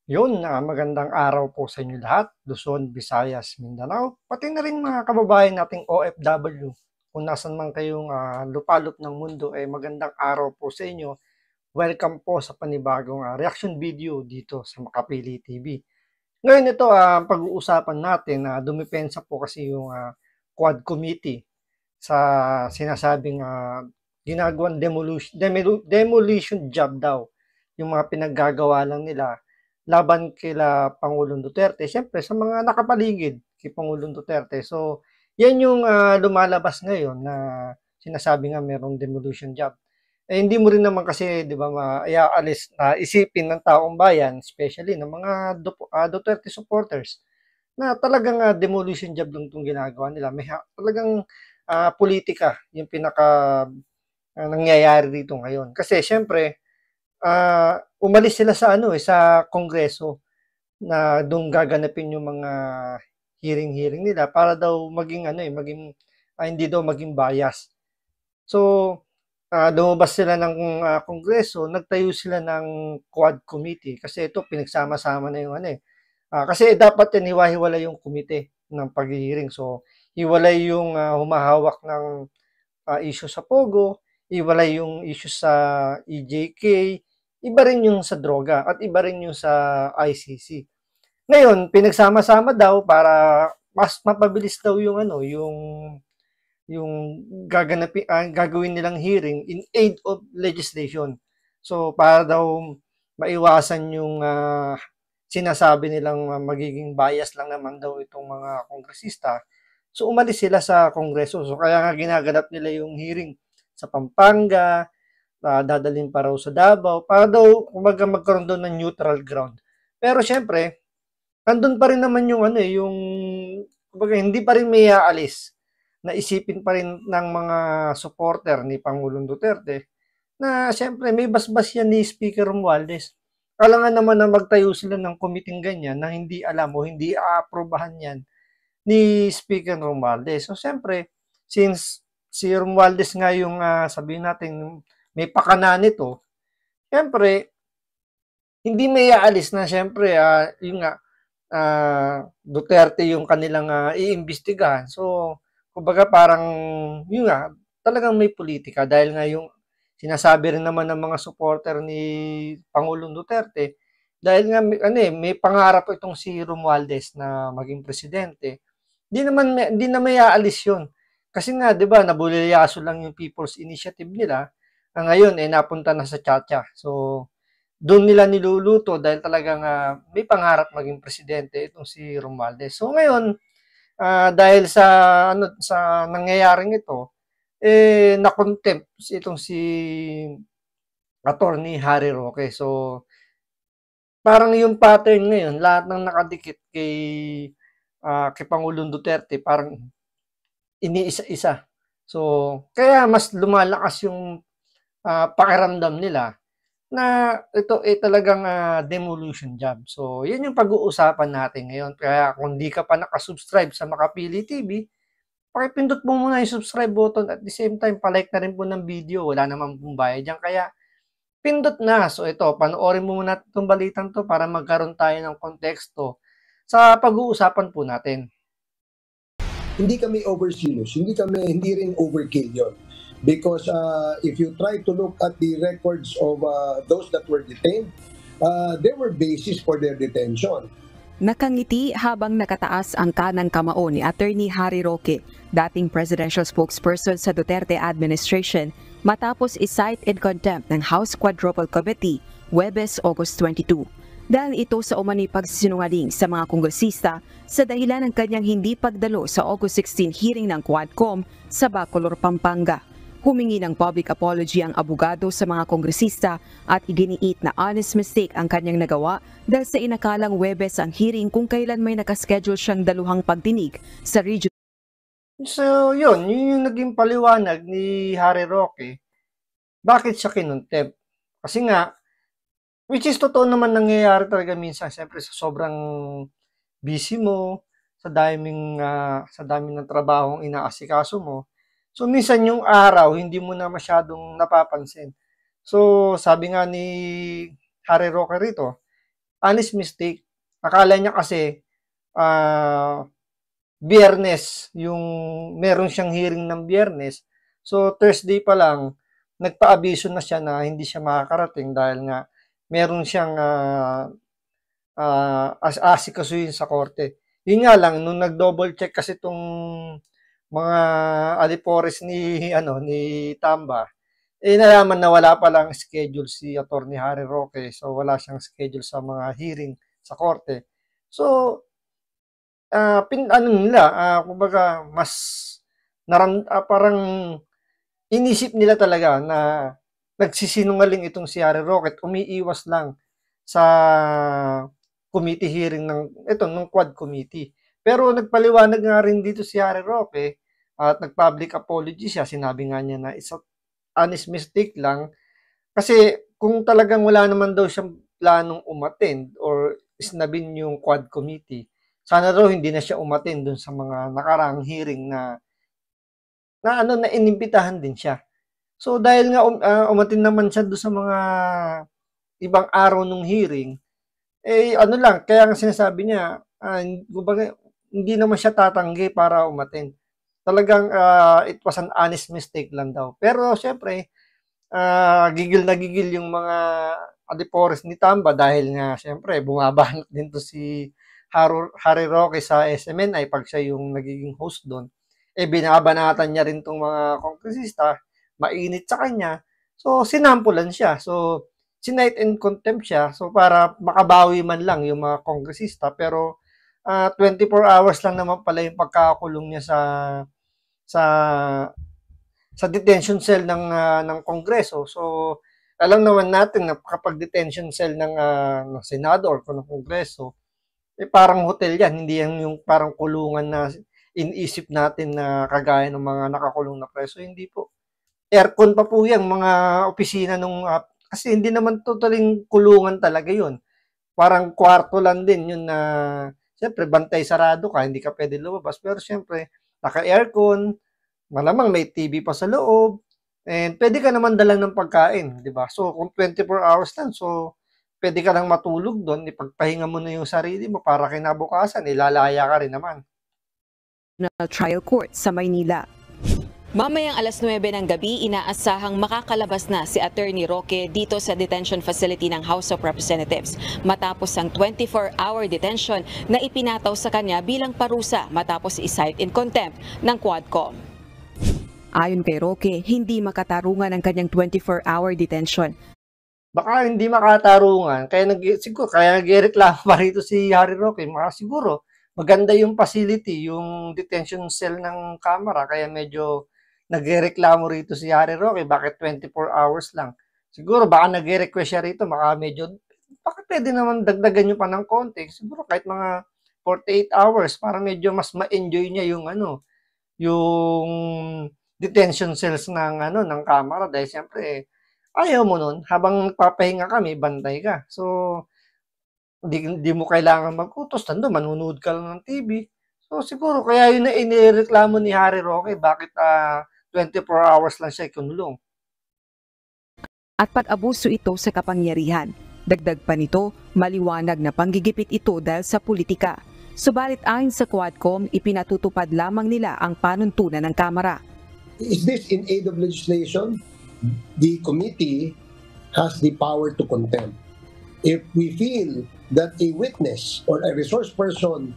Magandang araw po sa inyo lahat, Luzon, Visayas, Mindanao, pati na rin mga kababayan nating OFW. Kung nasan man kayong lupalop ng mundo, magandang araw po sa inyo. Welcome po sa panibagong reaction video dito sa Makapili TV. Ngayon ito, pag-uusapan natin na dumipensa po kasi yung Quad Committee sa sinasabing ginagawang demolition job daw. Yung mga pinaggagawa lang nila laban kila Pangulong Duterte, siyempre sa mga nakapaligid kay Pangulong Duterte. So, yan yung lumalabas ngayon na sinasabi nga merong demolition job. Hindi mo rin naman kasi, di ba, maaalis na isipin ng taong bayan, especially ng mga Duterte supporters, na talagang demolition job lang itong ginagawa nila. Talagang politika yung pinaka nangyayari dito ngayon. Kasi syempre, umalis sila sa sa Kongreso na doon gaganapin yung mga hearing nila para daw maging hindi daw maging bias. So, lumabas sila ng Kongreso, nagtayo sila ng Quad Committee kasi ito pinagsama-sama na yung kasi dapat yan hiwa-hiwalay yung komite ng paghihiring. So, hiwalay yung humahawak ng issue sa Pogo, hiwalay yung issue sa EJK, iba rin yung sa droga at iba rin yung sa ICC. Ngayon, pinagsama-sama daw para mas mapabilis daw yung gagawin nilang hearing in aid of legislation. So, para daw maiwasan yung sinasabi nilang magiging bias lang naman daw itong mga kongresista. So, umalis sila sa Kongreso. So, kaya nga ginaganap nila yung hearing sa Pampanga, dadalhin pa raw sa Davao, para daw magkaroon doon ng neutral ground. Pero syempre, andun pa rin naman yung hindi pa rin may aalis na isipin pa rin ng mga supporter ni Pangulong Duterte na syempre may basbas yan ni Speaker Romualdez. Kailangan naman na magtayo sila ng committee ganyan na hindi alam o hindi aaprobahan yan ni Speaker Romualdez. So syempre, since si Romualdez nga yung sabihin natin may pakana nito, syempre hindi may aalis na syempre yung nga Duterte yung kanilang iimbestigahan. So, kumbaga parang, yun nga, talagang may politika dahil nga yung sinasabi rin naman ng mga supporter ni Pangulong Duterte dahil nga may pangarap itong si Romualdez na maging presidente. Di na may aalis yun. Kasi nga, 'di ba, nabulilyaso lang yung People's Initiative nila. Ngayon napunta na sa Chacha. So, doon nila niluluto dahil talagang may pangarap maging presidente itong si Romualdez. So ngayon, dahil sa nangyayaring ito, na-contempt itong si Attorney Harry Roque. So parang yung pattern ngayon, lahat ng nakadikit kay Pangulong Duterte parang iniisa-isa. So kaya mas lumalakas yung pakiramdam nila na ito talagang demolition job. So, yan yung pag-uusapan natin ngayon. Kaya kung di ka pa nakasubscribe sa Makapili TV, pakipindot mo muna yung subscribe button at the same time, palike na rin po ng video. Wala naman pong bayad dyan. Kaya, pindot na. So, ito, panoorin mo muna itong balitang to para magkaroon tayo ng konteksto sa pag-uusapan po natin. Hindi kami overzealous, hindi rin overkill yon. Because if you try to look at the records of those that were detained, there were basis for their detention. Nakangiti habang nakataas ang kanang kamao ni Attorney Harry Roque, dating presidential spokesperson sa Duterte administration, matapos i-cite in contempt ng House Quadruple Committee, Huwebes, August 22. Dahil ito sa umano'y pagsinungaling sa mga kongresista sa dahilan ng kanyang hindi pagdalo sa August 16 hearing ng Quadcom sa Bacolor, Pampanga. Humingi ng public apology ang abogado sa mga kongresista at iginiit na honest mistake ang kanyang nagawa dahil sa inakalang Huwebes ang hearing kung kailan may nakaschedule siyang daluhang pagdinig sa region. So, yun yung naging paliwanag ni Harry Roque. Bakit siya kinontempt? Kasi nga, which is totoo naman nangyayari talaga minsan, siyempre sa sobrang busy mo, sa daming ng trabahong inaasikaso mo. So minsan yung araw hindi mo na masyadong napapansin. So sabi nga ni Harry Roque rito, honest mistake. Akala niya kasi Biyernes yung meron siyang hearing ng Biyernes. So Thursday pa lang nagpaabiso na siya na hindi siya makakarating dahil nga meron siyang asikasuhin sa korte. Yun nga lang nung nag-double check kasi tong mga alipores ni Tamba, nalaman na wala palang schedule si Attorney Harry Roque. So wala siyang schedule sa mga hearing sa korte. So kumbaga mas parang inisip nila talaga na nagsisinungaling itong si Harry Roque at umiiwas lang sa committee hearing ng Quad Committee. Pero nagpaliwanag nga rin dito si Harry Roque at nag-public apology siya. Sinabi nga niya na it's a honest mistake lang. Kasi kung talagang wala naman daw siyang planong umattend or isnabin yung Quad Committee, sana raw hindi na siya umattend dun sa mga nakaraang hearing na inimbitahan din siya. So dahil nga umattend naman siya doon sa mga ibang araw nung hearing, kaya nga sinasabi niya, kumbaga, hindi naman siya tatanggi para umattend. Talagang it was an honest mistake lang daw. Pero syempre, gigil na gigil yung mga adipores ni Tamba dahil nga syempre bumabanat din to si Harry Roque sa SMNI pag siya yung nagiging host doon. Binabanatan niya rin tong mga kongresista, mainit sa kanya. So sinampulan siya. So sinight and contempt siya. So para makabawi man lang yung mga kongresista, pero 24 hours lang naman pala yung pagkakakulong niya sa detention cell ng Kongreso. So alam naman natin na kapag detention cell ng Senado or ng Kongreso, parang hotel yan, hindi yan yung parang kulungan na iniisip natin na kagaya ng mga nakakulong na preso. Hindi po. Aircon pa po yan, mga opisina kasi hindi naman totaling kulungan talaga yun. Parang kwarto lang din yun na, siyempre, bantay sarado ka, hindi ka pwede lumabas. Pero siyempre, naka-aircon, malamang may TV pa sa loob, and pwede ka naman dalang ng pagkain, di ba? So, kung 24 hours lang, so, pwede ka lang matulog doon, ipagpahinga mo na yung sarili mo para kinabukasan, ilalaya ka rin naman. Trial Court sa Maynila. Mamayang alas 9 ng gabi, inaasahang makakalabas na si Attorney Roque dito sa detention facility ng House of Representatives matapos ang 24-hour detention na ipinataw sa kanya bilang parusa matapos i-cite in contempt ng Quadcom. Ayon kay Roque, hindi makatarungan ang kanyang 24-hour detention. Baka hindi makatarungan, kaya nagreklamo pa rito si Harry Roque. Siguro maganda yung facility, yung detention cell ng Kamara, kaya medyo nagreklamo rito si Harry Roque, bakit 24 hours lang? Siguro baka nagre-request siya rito, bakit pwede naman dagdagan nyo pa ng konti? Siguro kahit mga 48 hours para medyo mas ma-enjoy niya yung yung detention cells ng Kamara, dahil siyempre ayaw mo nun, habang nagpapahinga kami, bantay ka. So, hindi mo kailangan mag-utos, manunood ka lang ng TV. So, siguro, kaya yun na inireklamo ni Harry Roque, bakit 24 hours lang siya ikunulong. At pag-abuso ito sa kapangyarihan. Dagdag pa nito, maliwanag na panggigipit ito dahil sa politika. Subalit ayon sa Quadcom, ipinatutupad lamang nila ang panuntunan ng Kamara. Is this in aid of legislation? The committee has the power to contempt. If we feel that a witness or a resource person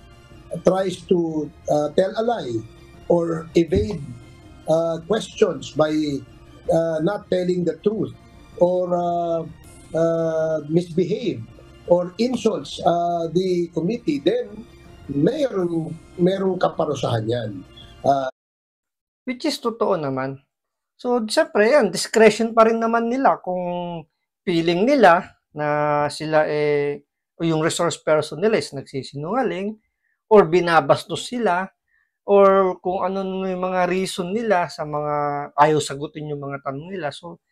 tries to tell a lie or evade questions by not telling the truth or misbehave or insults the committee, then merong kaparusahan yan. Which is totoo naman. So, siyempre yan, discretion pa rin naman nila kung feeling nila na sila o yung resource person nila is nagsisinungaling or binabastos sila or kung ano yung mga reason nila sa mga ayaw sagutin yung mga tanong nila. So,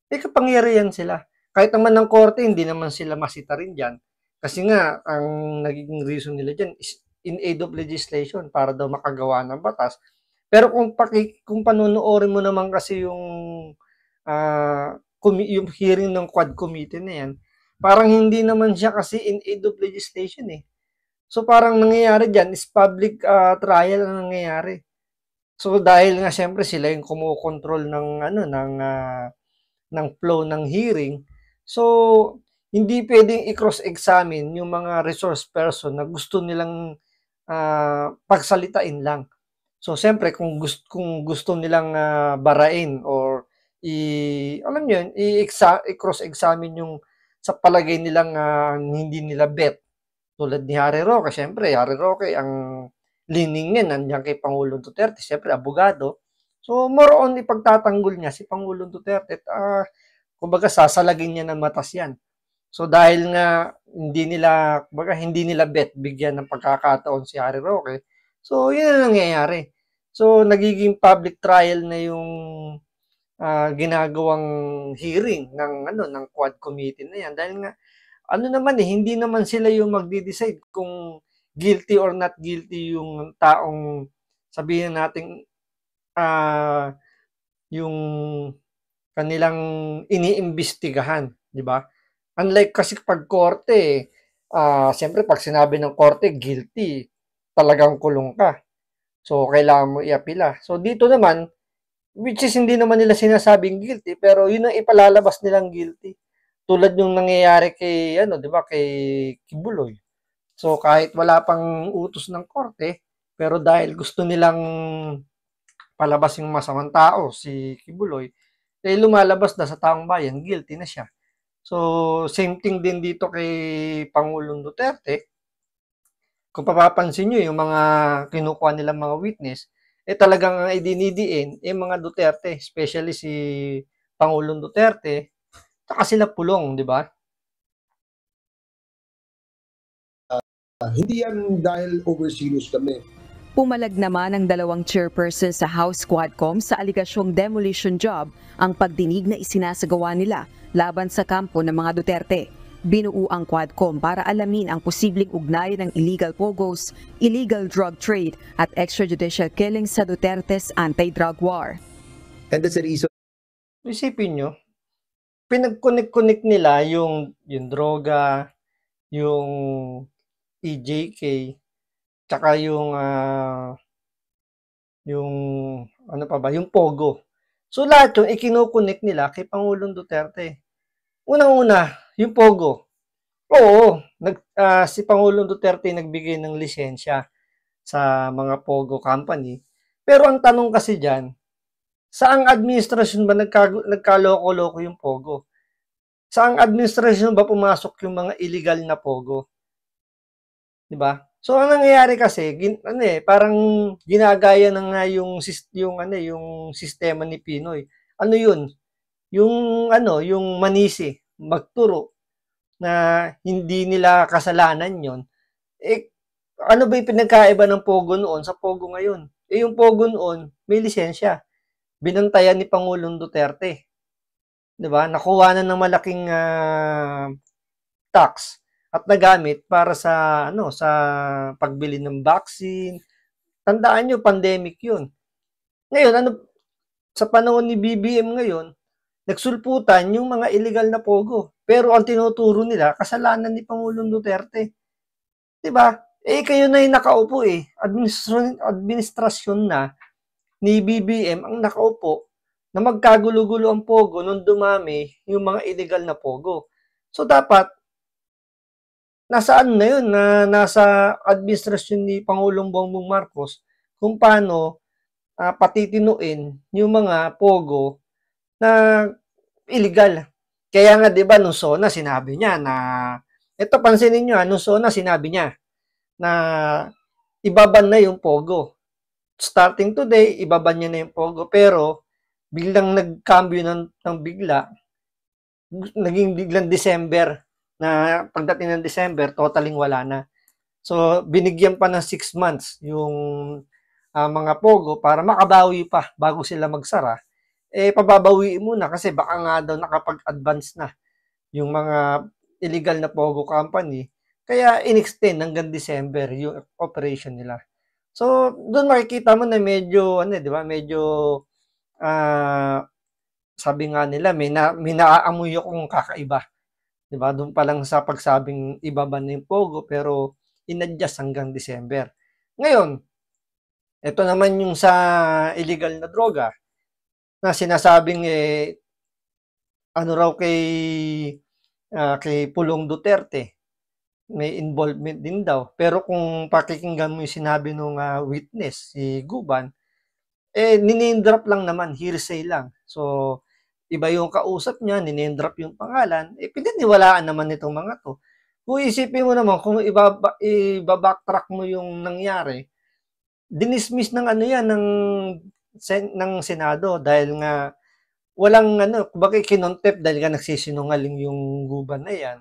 kapangyarihan sila. Kahit naman ng korte, hindi naman sila masita rin dyan. Kasi nga, ang nagiging reason nila dyan is in aid of legislation para daw makagawa ng batas. Pero kung panunuorin mo naman kasi yung hearing ng Quad Committee na yan, Parang hindi naman siya kasi in aid of legislation eh. So parang nangyayari diyan is public trial ang nangyayari. So dahil nga siyempre sila yung kumokontrol ng ng flow ng hearing. So hindi pwedeng i-cross-examine yung mga resource person na gusto nilang pagsalitain lang. So siyempre kung gusto nilang barain or alam niyo yun, i-cross-examine yung sa palagay nilang hindi nila bet. Tulad ni Harry Roque, siyempre Harry Roque ang leaning niya nandiyan kay Pangulong Duterte, siyempre abogado. So more on ipagtatanggol niya si Pangulong Duterte at kumbaga sasalagin niya ng matas yan. So dahil nga hindi nila bet bigyan ng pagkakataon si Harry Roque, so yun ang nangyayari. So nagiging public trial na yung ginagawang hearing ng Quad Committee na yan dahil nga naman hindi naman sila yung magde-decide kung guilty or not guilty yung taong sabihin nating yung kanilang iniimbestigahan, di ba? Unlike kasi pag korte, siyempre pag sinabi ng korte guilty, talagang kulong ka. So kailangan mo iapila. So dito naman, which is hindi naman nila sinasabing guilty, pero yun ang ipalalabas nilang guilty. Tulad yung nangyayari kay, di ba, kay Kibuloy. So, kahit wala pang utos ng korte, pero dahil gusto nilang palabas yung masamang tao, si Kibuloy, lumalabas na sa taong bayan, guilty na siya. So, same thing din dito kay Pangulong Duterte. Kung papapansin nyo, yung mga kinukuha nilang mga witness, talagang idinidiin, mga Duterte, especially si Pangulong Duterte, saka sila pulong, di ba? Hindi yan dahil overzealous kami. Pumalag naman ang dalawang chairperson sa House Quadcom sa aligasyong demolition job ang pagdinig na isinasagawa nila laban sa kampo ng mga Duterte. Binuo ang Quadcom para alamin ang posibleng ugnayan ng illegal pogos, illegal drug trade at extrajudicial killings sa Duterte's anti-drug war. And that's the reason. Isipin nyo, pinag-connect nila yung droga, yung EJK, tsaka yung yung Pogo. So lahat yung ikino-connect nila kay Pangulong Duterte. Unang-una, yung Pogo. Oo, si Pangulong Duterte nagbigay ng lisensya sa mga Pogo company. Pero ang tanong kasi diyan, saang administrasyon ba nagkaloko-loko yung Pogo? Saang administrasyon ba pumasok yung mga illegal na Pogo? 'Di ba? So ang nangyayari kasi, parang ginagaya na nga yung sistema ni Pinoy. Ano 'yun? Yung manisi, magturo na hindi nila kasalanan 'yon. Ano ba yung pinagkaiba ng Pogo noon sa Pogo ngayon? Yung Pogo noon, may lisensya. Binantayan ni Pangulong Duterte. 'Di ba? Nakuha na ng malaking tax at nagamit para sa pagbili ng vaccine. Tandaan nyo, pandemic 'yun. Ngayon, sa panahon ni BBM ngayon, nagsulputan yung mga illegal na pogo. Pero ang tinuturo nila, kasalanan ni Pangulong Duterte. 'Di ba? Kayo na yung nakaupo administrasyon na ni BBM ang nakaupo na magkagulo-gulo ang pogo nung dumami yung mga illegal na pogo. So dapat nasaan na yun na nasa administrasyon ni Pangulong Bongbong Marcos kung paano patitinuin yung mga pogo na illegal. Kaya nga 'di ba nung SONA sinabi niya na ito pansinin niyo nung SONA sinabi niya na ibaban na yung pogo. Starting today, ibaban niya na yung pogo pero biglang nagkambyo ng bigla, naging biglang December na pagdating ng December, totaling wala na. So, binigyan pa ng 6 months yung mga pogo para makabawi pa bago sila magsara. Pababawiin muna kasi baka nga daw nakapag-advance na yung mga illegal na pogo company. Kaya in-extend hanggang December yung operation nila. So, doon makikita mo na medyo, di ba, medyo sabi nga nila, may naaamoy akong kakaiba 'Di ba? Do'n pa lang sa pagsabing ibaba na yung pogo pero in-adjust hanggang December. Ngayon, ito naman yung sa illegal na droga na sinasabing, ano raw kay Pulong Duterte, may involvement din daw. Pero kung pakikinggan mo yung sinabi nung, witness, si Guban, ni-name drop lang naman, hearsay lang. So, iba yung kausap niya, ni-name drop yung pangalan, pinaniwalaan naman nitong mga 'to. Kung iisipin mo naman kung iba-backtrack mo yung nangyari, dinismiss ng ano 'yan, ng Senado dahil nga walang ano, kumbaga kinontempt dahil nga nagsisinungaling yung Guban na 'yan.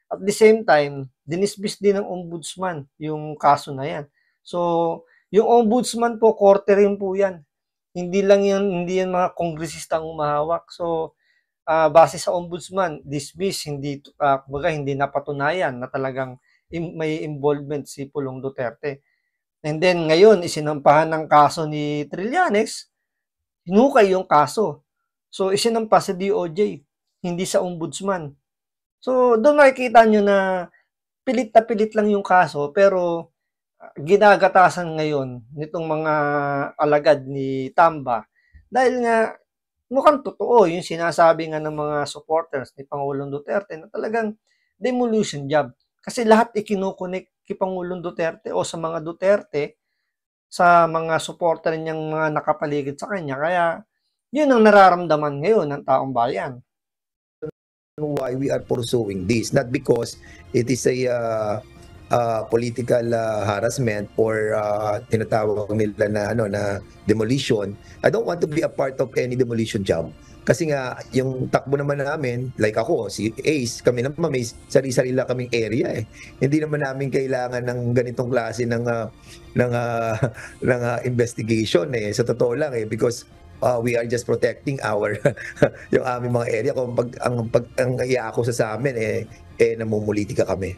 At the same time, dinismiss din ng ombudsman yung kaso na 'yan. So, yung ombudsman po, korte rin po 'yan. Hindi yan mga kongresistang humahawak. So, base sa ombudsman, dismiss, kumbaga hindi napatunayan na talagang may involvement si Pulong Duterte. And then ngayon, isinampahan ng kaso ni Trillanes, hinukay yung kaso. So, isinampa sa DOJ, hindi sa ombudsman. So, doon makikita nyo na pilit lang yung kaso, pero ginagatasan ngayon nitong mga alagad ni Tamba dahil nga mukhang totoo yung sinasabi nga ng mga supporters ni Pangulong Duterte na talagang demolition job. Kasi lahat ikinukonek kay Pangulong Duterte o sa mga Duterte, sa mga supporter niyang mga nakapaligid sa kanya. Kaya yun ang nararamdaman ngayon ng taong bayan. Why we are pursuing this, not because it is a political harassment or tinatawag nila na demolition. I don't want to be a part of any demolition job. Kasi nga, yung takbo naman namin, like ako, si Ace, kami naman may sarili-sarili kaming area eh. Hindi naman namin kailangan ng ganitong klase ng investigation eh. Sa totoo lang eh, because we are just protecting our yung aming mga area. Kung ang iako sa amin namumulitika kami.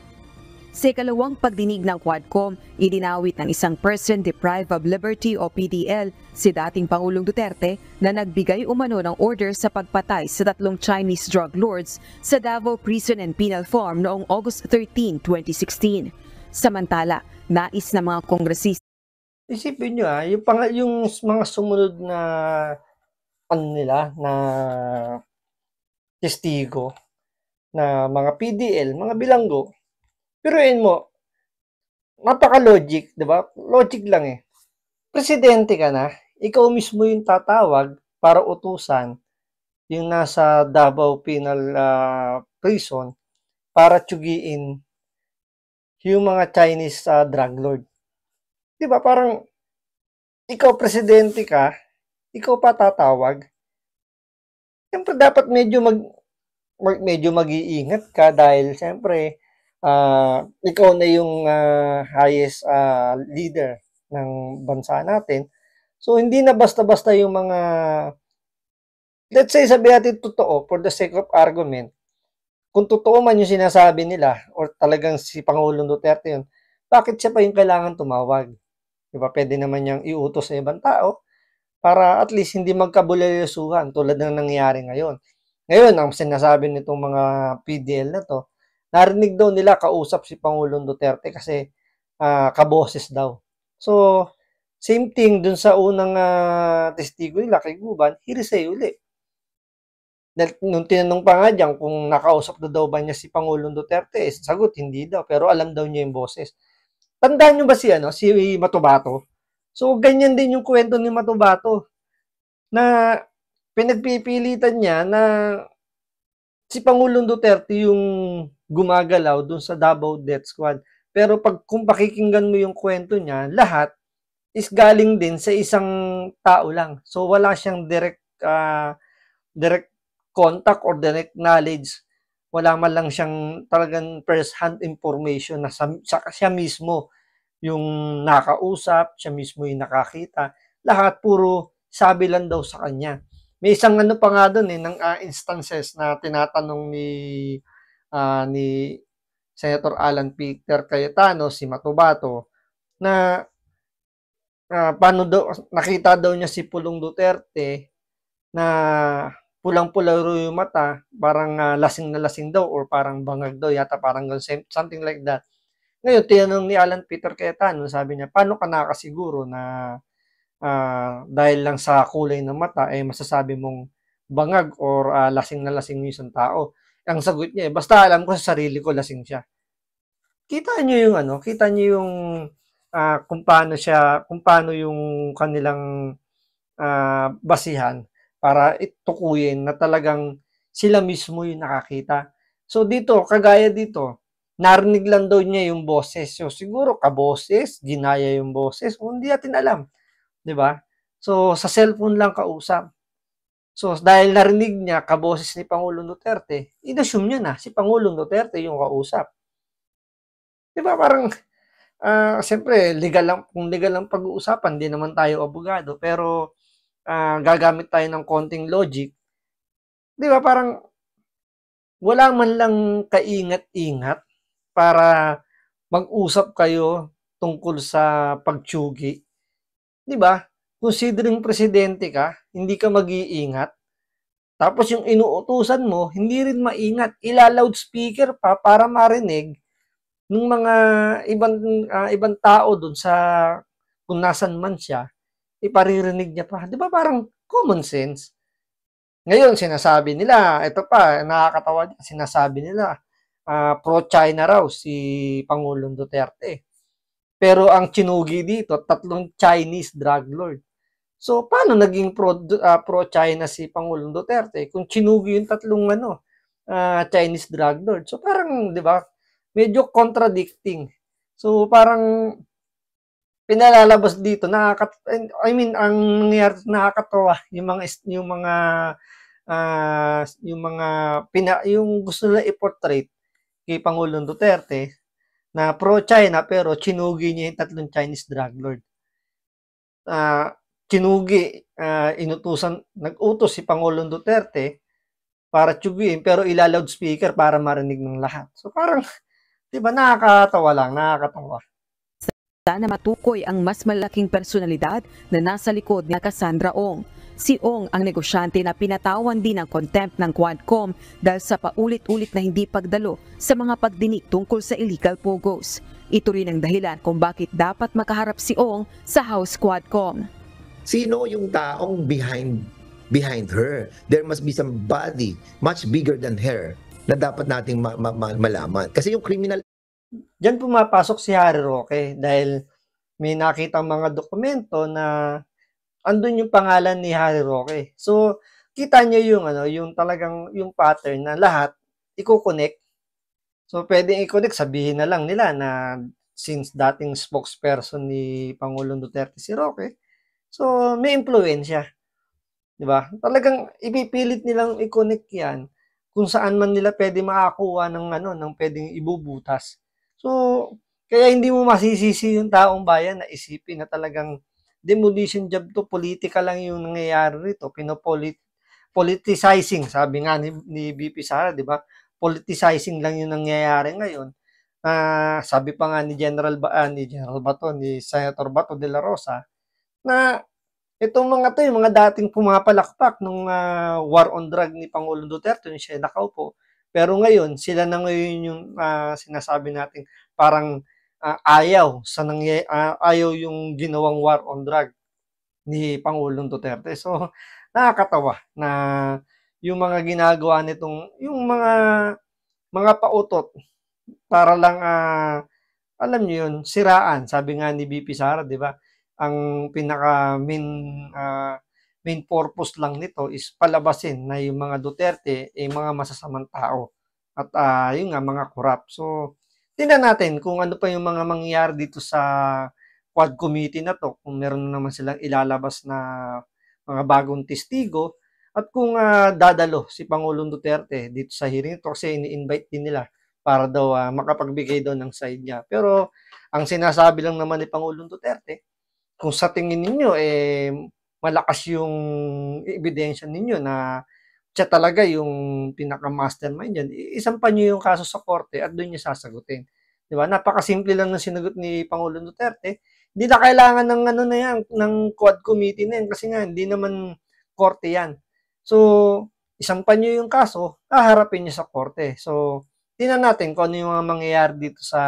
Sa ikalawang pagdinig ng Quadcom, idinawit ng isang person deprived of liberty o PDL si dating Pangulong Duterte na nagbigay umano ng order sa pagpatay sa 3 Chinese drug lords sa Davao Prison and Penal Farm noong August 13, 2016. Samantala, nais na mga kongresista. Isipin nyo yung mga sumunod na na testigo, na mga PDL, mga bilanggo, piruin mo, napaka-logic, di ba? Logic lang eh. Presidente ka na, ikaw mismo yung tatawag para utusan yung nasa Davao Penal Prison para tsugiin yung mga Chinese drug lord. Di ba? Parang ikaw presidente ka, ikaw pa tatawag. Siyempre dapat medyo mag-iingat ka dahil siyempre ikaw na yung highest leader ng bansa natin. So, hindi na basta-basta yung mga, let's say, sabi natin totoo, for the sake of argument, kung totoo man yung sinasabi nila, or talagang si Pangulong Duterte yun, bakit siya pa yung kailangan tumawag? Diba? Pwede naman niyang iutos sa ibang tao para at least hindi magkabulayasuhan tulad ng nangyayari ngayon. Ngayon, ang sinasabi nitong mga PDL na to, narinig daw nila kausap si Pangulong Duterte kasi kaboses daw. So, same thing dun sa unang testigo nila kay Guban, hearsay uli. Nung tinanong pa nga dyan kung nakausap daw ba niya si Pangulong Duterte, sagot hindi daw, pero alam daw niya yung boses. Tandaan nyo ba si Matubato? So, ganyan din yung kwento ni Matubato na pinagpipilitan niya na si Pangulong Duterte yung gumagalaw dun sa Davao Death Squad. Pero kung pakikinggan mo yung kwento niya, lahat is galing din sa isang tao lang. So wala siyang direct contact or direct knowledge. Wala man lang siyang talagang first-hand information na siya mismo yung nakausap, siya mismo yung nakakita. Lahat puro sabi lang daw sa kanya. May isang pa nga doon ng instances na tinatanong ni Senator Alan Peter Cayetano, si Matubato, na paano daw, nakita daw niya si Pulong Duterte na pulang-pula yung mata, parang lasing na lasing daw or parang bangag daw yata, parang something like that. Ngayon, tinanong ni Alan Peter Cayetano, sabi niya, paano ka nakasiguro na dahil lang sa kulay ng mata, masasabi mong bangag or lasing na lasing yung isang tao? Ang sagot niya, basta alam ko sa sarili ko, lasing siya. Kita niyo yung kita niyo yung kung paano yung kanilang basihan para itukuyin na talagang sila mismo yung nakakita. So dito, kagaya dito, narinig lang daw niya yung boses. So siguro kaboses, ginaya yung boses, o hindi natin alam, 'di ba? So sa cellphone lang kausap. So dahil narinig niya kaboses ni Pangulong Duterte, inassume niya na si Pangulong Duterte yung kausap. 'Di ba parang siyempre legal lang, kung legal lang pag-uusapan, di naman tayo abogado, pero gagamit tayo ng konting logic. 'Di ba parang wala man lang kaingat-ingat para mag-usap kayo tungkol sa pagtiyugi. 'Di ba? Considering presidente ka, hindi ka mag-iingat. Tapos yung inuutusan mo, hindi rin maingat. Ila-loudspeaker pa para marinig ng mga ibang tao doon sa kung nasan man siya, iparirinig niya pa. 'Di ba parang common sense? Ngayon sinasabi nila, ito pa nakakatawa, sinasabi nila pro-China raw si Pangulong Duterte. Pero ang chinugi dito, 3 Chinese drug lord. So paano naging pro-China si Pangulong Duterte kung chinugi yung 3 Chinese drug lord? So parang 'di ba, medyo contradicting. So parang pinalalabas dito ang nangyayari nakakatawa yung gusto nila i-portray kay Pangulong Duterte na pro-China pero chinugi niya yung 3 Chinese drug lord. Chinugi, nag-utos si Pangulong Duterte para tiyugiin pero ila-loudspeaker para marinig ng lahat. So parang 'di ba nakakatawa. Sana matukoy ang mas malaking personalidad na nasa likod ni Cassandra Ong. Si Ong ang negosyante na pinatawan din ng contempt ng Quadcom dahil sa paulit-ulit na hindi pagdalo sa mga pagdinig tungkol sa illegal pogos. Ito rin ang dahilan kung bakit dapat makaharap si Ong sa House Quadcom. Sino yung taong behind her? There must be somebody much bigger than her na dapat nating malaman. Kasi yung criminal. Diyan pumapasok si Harry Roque dahil may nakitang mga dokumento na andun yung pangalan ni Harry Roque. So, kita niyo yung talagang yung pattern na lahat i-connect. So, pwedeng i-connect, sabihin na lang nila na since dating spokesperson ni Pangulong Duterte si Roque, so may impluwensya. 'Di ba? Talagang ipipilit nilang i-connect 'yan kung saan man nila pwede makakuha ng pwedeng ibubutas. So, kaya hindi mo masisisi yung taong bayan na isipin na talagang demolition job to, politika lang yung nangyayari rito, politicizing, sabi nga ni BP Sara, 'di ba? Politicizing lang yung nangyayari ngayon. Sabi pa nga ni General Bato, ni Senator Bato de la Rosa, na itong yung mga dating pumapalakpak nung war on drug ni Pangulong Duterte, yung siya nakaupo. Pero ngayon, sila na ngayon yung sinasabi natin parang ayaw yung ginawang war on drug ni Pangulong Duterte. So, nakakatawa na yung mga ginagawa nitong, yung mga pautot para lang, alam niyo yun, siraan. Sabi nga ni BP Sara, di ba? Ang pinaka main purpose lang nito is palabasin na yung mga Duterte ay mga masasamang tao at yung nga mga corrupt. So tingnan natin kung ano pa yung mga mangyayari dito sa Quad Committee na to, kung meron na naman silang ilalabas na mga bagong testigo at kung dadalo si Pangulong Duterte dito sa hearing ito kasi ini-invite din nila para daw makapagbigay daw ng side niya. Pero ang sinasabi lang naman ni Pangulong Duterte, kung sa tingin ninyo malakas yung ebidensya ninyo na siya talaga yung pinaka-mastermind dyan, isampa nyo yung kaso sa korte at doon nyo sasagutin. Di ba? Napakasimple lang ng sinagot ni Pangulong Duterte. Hindi na kailangan ng ng Quad Committee na yan kasi nga hindi naman korte yan. So, isampan nyo yung kaso, haharapin nyo sa korte. So, tingnan natin kung ano yung mga mangyayari dito sa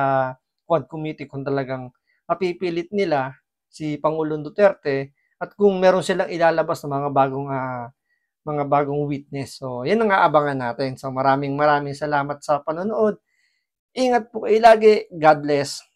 Quad Committee kung talagang mapipilit nila si Pangulong Duterte at kung meron silang ilalabas na mga bagong witness. So, yan ang aabangan natin. So, maraming salamat sa panonood. Ingat po kayo lagi. God bless.